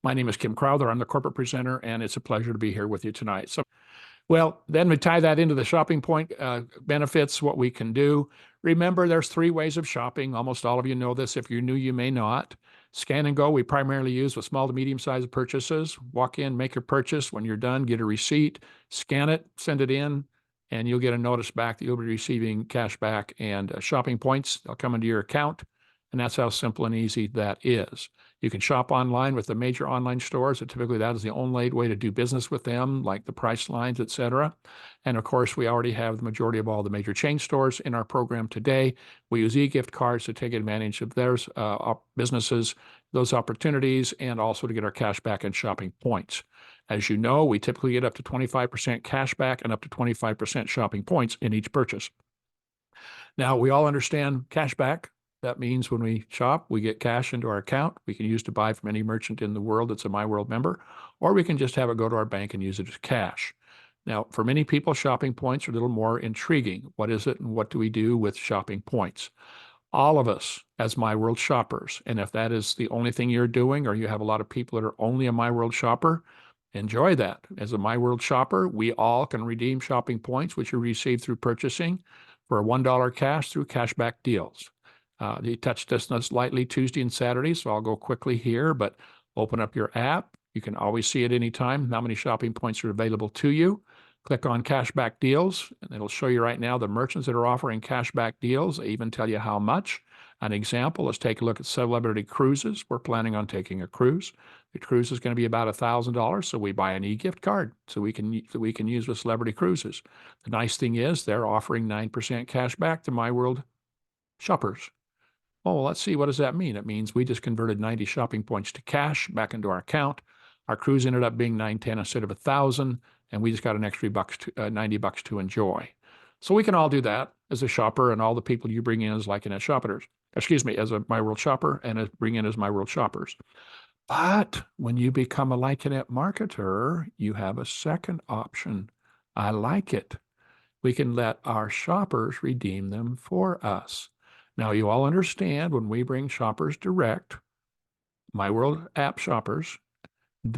My name is Kim Crowther. I'm the corporate presenter, and it's a pleasure to be here with you tonight. Well, then we tie that into the shopping point benefits, what we can do. Remember, there's three ways of shopping. Almost all of you know this. If you're new, you may not. Scan and go, we primarily use with small to medium-sized purchases. Walk in, make your purchase. When you're done, get a receipt, scan it, send it in, and you'll get a notice back that you'll be receiving cash back and shopping points. They'll come into your account, and that's how simple and easy that is. You can shop online with the major online stores. And typically, that is the only way to do business with them, like the Pricelines, et cetera. And of course, we already have the majority of all the major chain stores in our program today. We use e-gift cards to take advantage of their businesses, those opportunities, and also to get our cash back and shopping points. As you know, we typically get up to 25% cash back and up to 25% shopping points in each purchase. Now, we all understand cash back. That means when we shop, we get cash into our account. We can use to buy from any merchant in the world that's a MyWorld member, or we can just have it go to our bank and use it as cash. Now, for many people, shopping points are a little more intriguing. What is it and what do we do with shopping points? All of us as MyWorld shoppers, and if that is the only thing you're doing, or you have a lot of people that are only a MyWorld shopper, enjoy that. As a MyWorld shopper, we all can redeem shopping points, which you receive through purchasing for $1 cash through cashback deals. They touched this lightly Tuesday and Saturday, so I'll go quickly here, but open up your app. You can always see at any time how many shopping points are available to you. Click on cashback deals, and it'll show you right now the merchants that are offering cashback deals. They even tell you how much. An example, let's take a look at Celebrity Cruises. We're planning on taking a cruise. The cruise is going to be about $1,000, so we buy an e-gift card so we can use with Celebrity Cruises. The nice thing is they're offering 9% cash back to MyWorld shoppers. Oh, well, let's see. What does that mean? It means we just converted 90 shopping points to cash back into our account. Our cruise ended up being $910 instead of $1,000, and we just got an extra $90 to enjoy. So we can all do that as a shopper, and all the people you bring in as like in as shoppers. Excuse me, as a MyWorld shopper, and bring in as MyWorld shoppers. But when you become a Like-It marketer, you have a second option. I like it. We can let our shoppers redeem them for us. Now, you all understand when we bring shoppers direct, MyWorld app shoppers,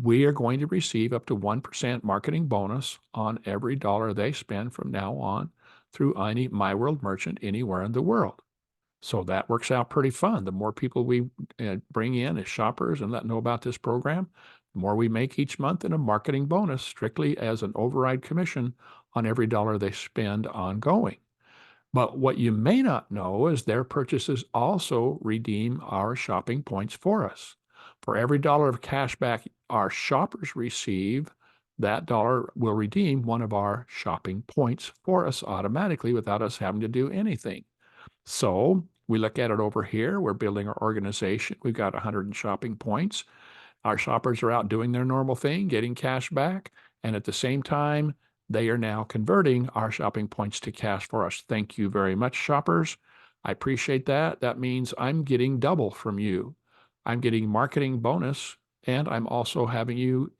we are going to receive up to 1% marketing bonus on every dollar they spend from now on through any MyWorld merchant anywhere in the world. So that works out pretty fun. The more people we bring in as shoppers and let them know about this program, the more we make each month in a marketing bonus, strictly as an override commission on every dollar they spend ongoing. But what you may not know is their purchases also redeem our shopping points for us. For every dollar of cash back our shoppers receive, that dollar will redeem one of our shopping points for us automatically without us having to do anything. So we look at it over here. We're building our organization. We've got 100 shopping points. Our shoppers are out doing their normal thing, getting cash back. And at the same time, they are now converting our shopping points to cash for us. Thank you very much, shoppers. I appreciate that. That means I'm getting double from you. I'm getting marketing bonus, and I'm also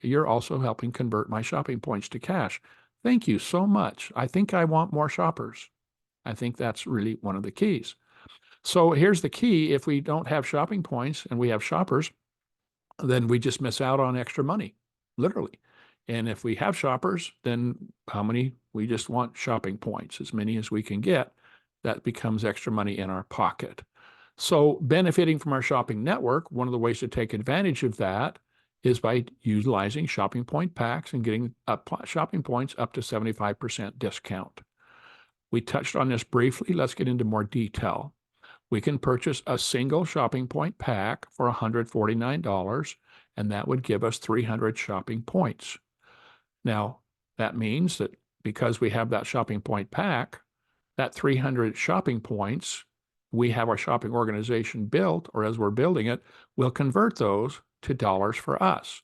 you're also helping convert my shopping points to cash. Thank you so much. I think I want more shoppers. I think that's really one of the keys. So here's the key. If we don't have shopping points and we have shoppers, then we just miss out on extra money, literally. And if we have shoppers, then we just want shopping points, as many as we can get. That becomes extra money in our pocket. So benefiting from our shopping network, one of the ways to take advantage of that is by utilizing shopping point packs and getting shopping points up to 75% discount. We touched on this briefly. Let's get into more detail. We can purchase a single shopping point pack for $149, and that would give us 300 shopping points. Now, that means that because we have that shopping point pack, that 300 shopping points, we have our shopping organization built, or as we're building it, we'll convert those to dollars for us.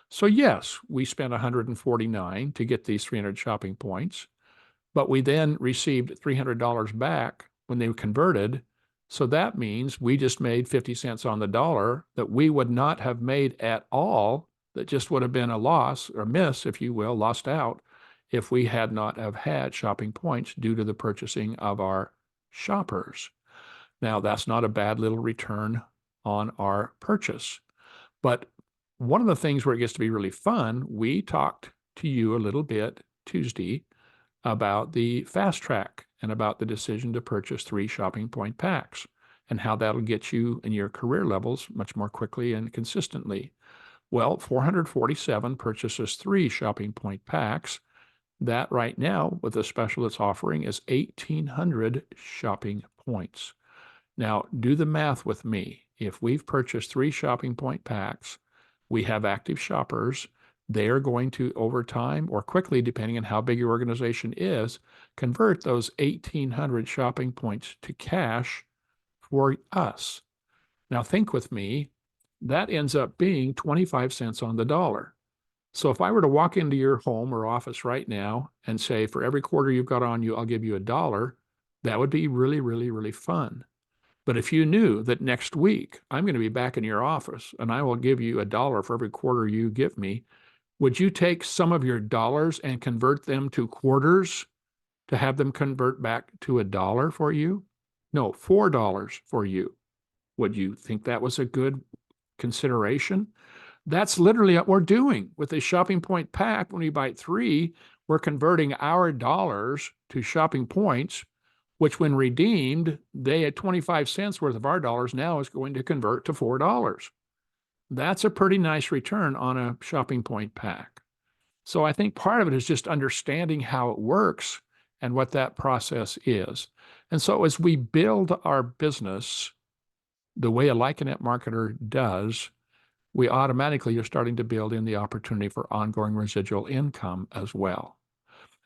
So yes, we spent $149 to get these 300 shopping points, but we then received $300 back when they were converted. So that means we just made 50 cents on the dollar that we would not have made at all. That just would have been a loss or miss, if you will, lost out, if we had not have had shopping points due to the purchasing of our shoppers. Now, that's not a bad little return on our purchase. But One of the things where it gets to be really fun, we talked to you a little bit Tuesday about the fast track and about the decision to purchase 3 shopping point packs and how that'll get you in your career levels much more quickly and consistently. Well, 447 purchases 3 shopping point packs. That right now, with the special it's offering, is 1,800 shopping points. Now, do the math with me. If we've purchased 3 shopping point packs, we have active shoppers. They are going to, over time or quickly, depending on how big your organization is, convert those 1,800 shopping points to cash for us. Now, think with me, that ends up being 25 cents on the dollar. So if I were to walk into your home or office right now and say, for every quarter you've got on you, I'll give you $1, that would be really, really, really fun. But if you knew that next week I'm going to be back in your office and I will give you $1 for every quarter you give me, would you take some of your dollars and convert them to quarters to have them convert back to $1 for you? No, $4 for you. Would you think that was a good consideration? That's literally what we're doing with the shopping point pack. When we buy 3, we're converting our dollars to shopping points, which when redeemed, they at 25 cents worth of our dollars now is going to convert to $4. That's a pretty nice return on a shopping point pack. So I think part of it is just understanding how it works and what that process is. And so as we build our business the way a Like A Net marketer does, we automatically are starting to build in the opportunity for ongoing residual income as well.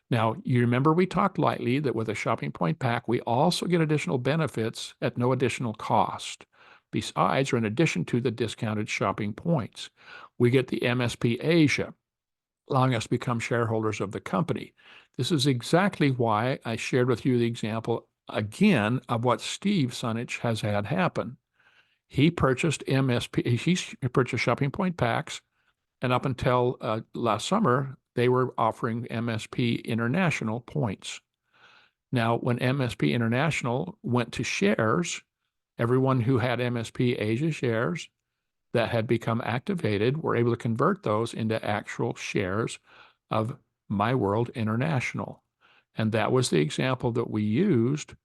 Now, you remember we talked lightly that with a shopping point pack, we also get additional benefits at no additional cost. Besides, or in addition to the discounted shopping points, we get the MSP Asia, allowing us to become shareholders of the company. This is exactly why I shared with you the example again of what Steve Sunich has had happen. He purchased he purchased shopping point packs, and up until last summer, they were offering MSP International points. Now, when MSP International went to shares, everyone who had MSP Asia shares that had become activated were able to convert those into actual shares of My World International. And that was the example that we used.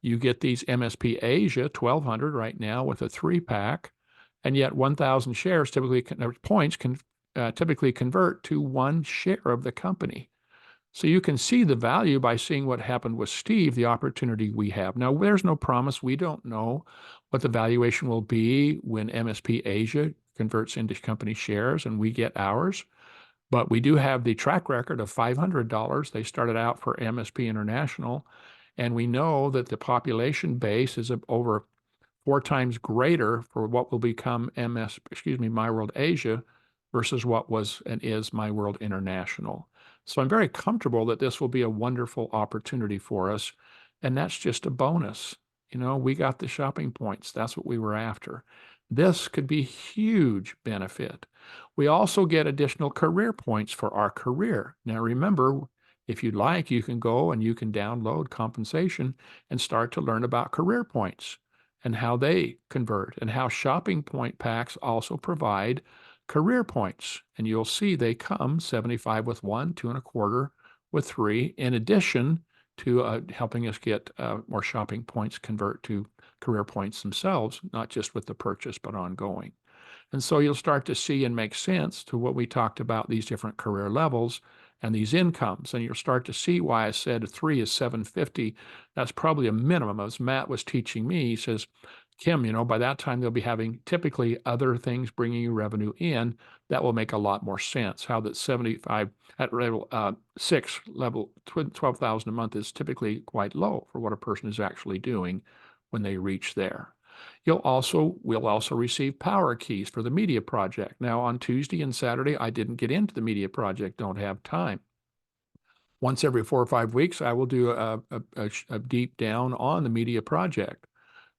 You get these MSP Asia, 1,200 right now with a 3-pack, and yet 1,000 shares points can typically convert to 1 share of the company. So you can see the value by seeing what happened with Steve, the opportunity we have. Now, there's no promise. We don't know what the valuation will be when MSP Asia converts into company shares and we get ours. But we do have the track record of $500. They started out for MSP International. And we know that the population base is over 4 times greater for what will become My World Asia versus what was and is My World International. So I'm very comfortable that this will be a wonderful opportunity for us. And that's just a bonus. You know, we got the shopping points. That's what we were after. This could be huge benefit. We also get additional career points for our career. Now, remember, if you'd like, you can go and you can download compensation and start to learn about career points and how they convert and how shopping point packs also provide career points. And you'll see they come 75 with 1, 2.25 with 3, in addition to helping us get more shopping points convert to career points themselves, not just with the purchase, but ongoing. And so you'll start to see and make sense to what we talked about, these different career levels and these incomes. And you'll start to see why I said 3 is $750. That's probably a minimum. As Matt was teaching me, he says, Kim, you know, by that time they'll be having typically other things bringing you revenue in. That will make a lot more sense. How that 75 at level 6 level 12,000 a month is typically quite low for what a person is actually doing when they reach there. We'll also receive power keys for the media project. Now on Tuesday and Saturday, I didn't get into the media project, don't have time. Once every 4 or 5 weeks, I will do a deep down on the media project.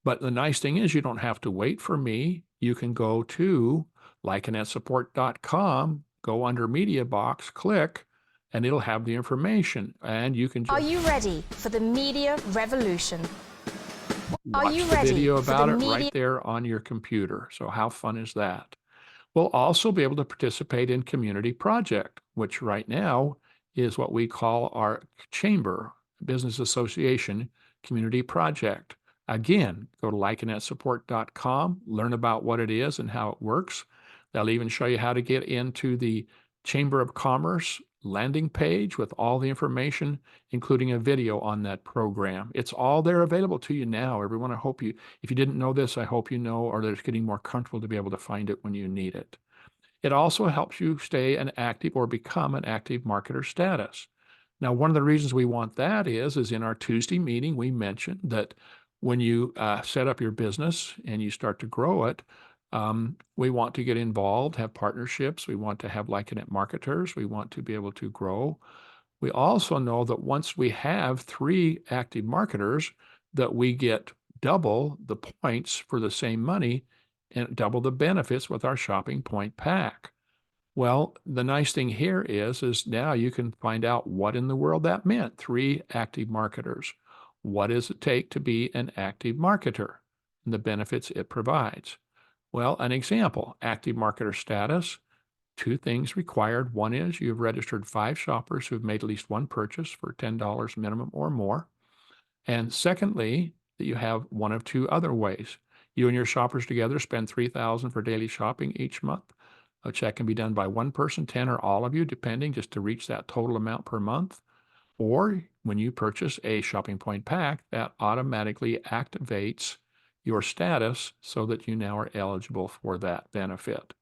But the nice thing is you don't have to wait for me. You can go to likeanetsupport.com, go under media box, click, and it'll have the information. And you can Are you ready for the media revolution? watch the video about it right there on your computer. So how fun is that? We'll also be able to participate in Community Project, which right now is what we call our Chamber Business Association Community Project. Again, go to likenetsupport.com, learn about what it is and how it works. They'll even show you how to get into the Chamber of Commerce landing page with all the information, including a video on that program. It's all there available to you now. Everyone, I hope you, if you didn't know this, I hope you know, or that it's getting more comfortable to be able to find it when you need it. It also helps you stay an active or become an active marketer status. Now, one of the reasons we want that is in our Tuesday meeting, we mentioned that when you set up your business and you start to grow it, we want to get involved, have partnerships. We want to have like-it marketers. We want to be able to grow. We also know that once we have 3 active marketers, that we get double the points for the same money and double the benefits with our shopping point pack. Well, the nice thing here is now you can find out what in the world that meant. 3 active marketers. What does it take to be an active marketer and the benefits it provides? Well, an example, active marketer status, 2 things required. One is you've registered 5 shoppers who've made at least one purchase for $10 minimum or more. And secondly, that you have one of 2 other ways. You and your shoppers together spend $3,000 for daily shopping each month. A check can be done by one person, 10, or all of you, depending, just to reach that total amount per month. Or when you purchase a shopping point pack, that automatically activates your status so that you now are eligible for that benefit.